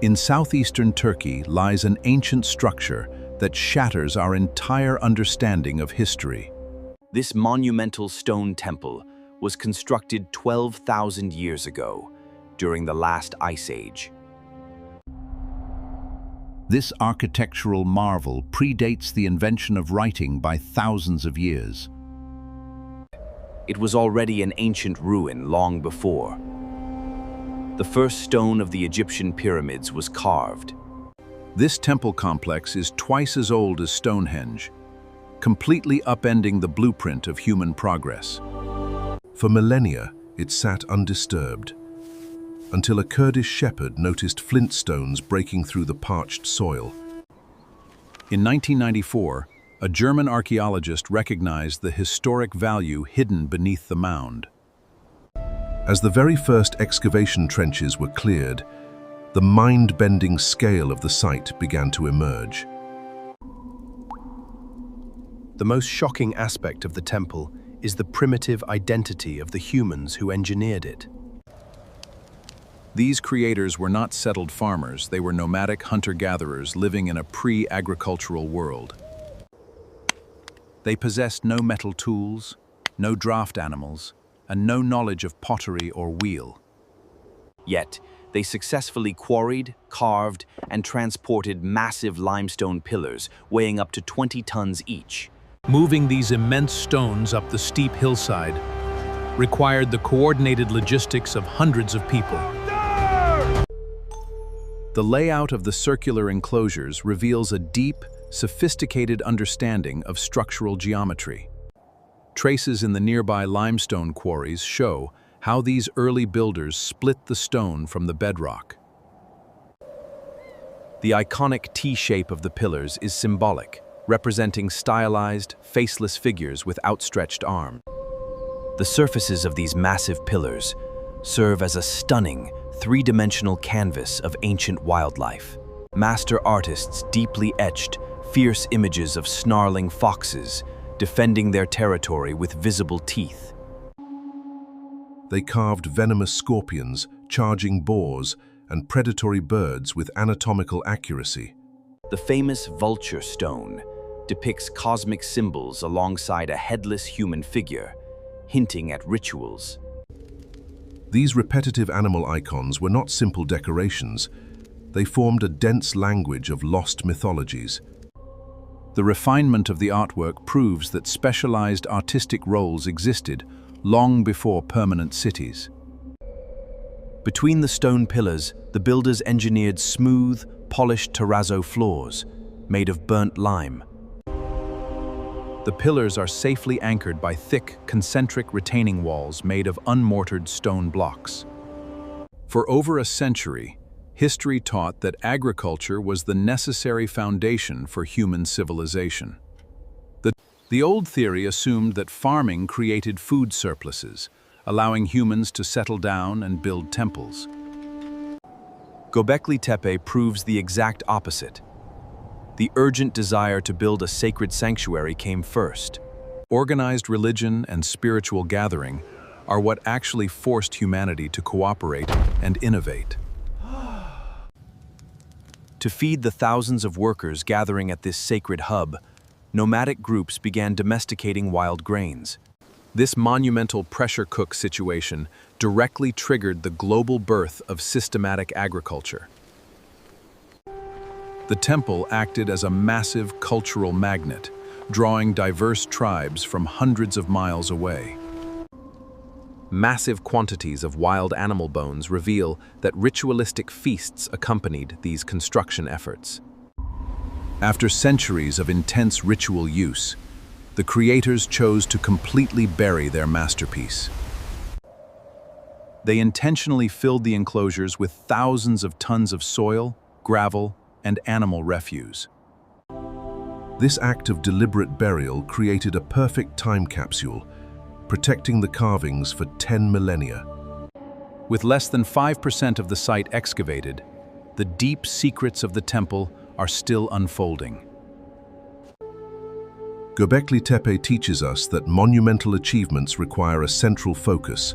In southeastern Turkey lies an ancient structure that shatters our entire understanding of history. This monumental stone temple was constructed 12,000 years ago, during the last ice age. This architectural marvel predates the invention of writing by thousands of years. It was already an ancient ruin long before. The first stone of the Egyptian pyramids was carved. This temple complex is twice as old as Stonehenge, completely upending the blueprint of human progress. For millennia, it sat undisturbed, until a Kurdish shepherd noticed flint stones breaking through the parched soil. In 1994, a German archaeologist recognized the historic value hidden beneath the mound. As the very first excavation trenches were cleared, the mind-bending scale of the site began to emerge. The most shocking aspect of the temple is the primitive identity of the humans who engineered it. These creators were not settled farmers, they were nomadic hunter-gatherers living in a pre-agricultural world. They possessed no metal tools, no draft animals, and no knowledge of pottery or wheel. Yet, they successfully quarried, carved, and transported massive limestone pillars weighing up to 20 tons each. Moving these immense stones up the steep hillside required the coordinated logistics of hundreds of people. The layout of the circular enclosures reveals a deep, sophisticated understanding of structural geometry. Traces in the nearby limestone quarries show how these early builders split the stone from the bedrock. The iconic T-shape of the pillars is symbolic, representing stylized, faceless figures with outstretched arms. The surfaces of these massive pillars serve as a stunning, three-dimensional canvas of ancient wildlife. Master artists deeply etched fierce images of snarling foxes, defending their territory with visible teeth. They carved venomous scorpions, charging boars, and predatory birds with anatomical accuracy. The famous vulture stone depicts cosmic symbols alongside a headless human figure, hinting at rituals. These repetitive animal icons were not simple decorations. They formed a dense language of lost mythologies. The refinement of the artwork proves that specialized artistic roles existed long before permanent cities. Between the stone pillars, the builders engineered smooth, polished terrazzo floors made of burnt lime. The pillars are safely anchored by thick, concentric retaining walls made of unmortared stone blocks. For over a century, history taught that agriculture was the necessary foundation for human civilization. The old theory assumed that farming created food surpluses, allowing humans to settle down and build temples. Göbekli Tepe proves the exact opposite. The urgent desire to build a sacred sanctuary came first. Organized religion and spiritual gathering are what actually forced humanity to cooperate and innovate. To feed the thousands of workers gathering at this sacred hub, nomadic groups began domesticating wild grains. This monumental pressure cook situation directly triggered the global birth of systematic agriculture. The temple acted as a massive cultural magnet, drawing diverse tribes from hundreds of miles away. Massive quantities of wild animal bones reveal that ritualistic feasts accompanied these construction efforts. After centuries of intense ritual use, the creators chose to completely bury their masterpiece. They intentionally filled the enclosures with thousands of tons of soil, gravel, and animal refuse. This act of deliberate burial created a perfect time capsule, protecting the carvings for 10 millennia. With less than 5% of the site excavated, the deep secrets of the temple are still unfolding. Göbekli Tepe teaches us that monumental achievements require a central focus,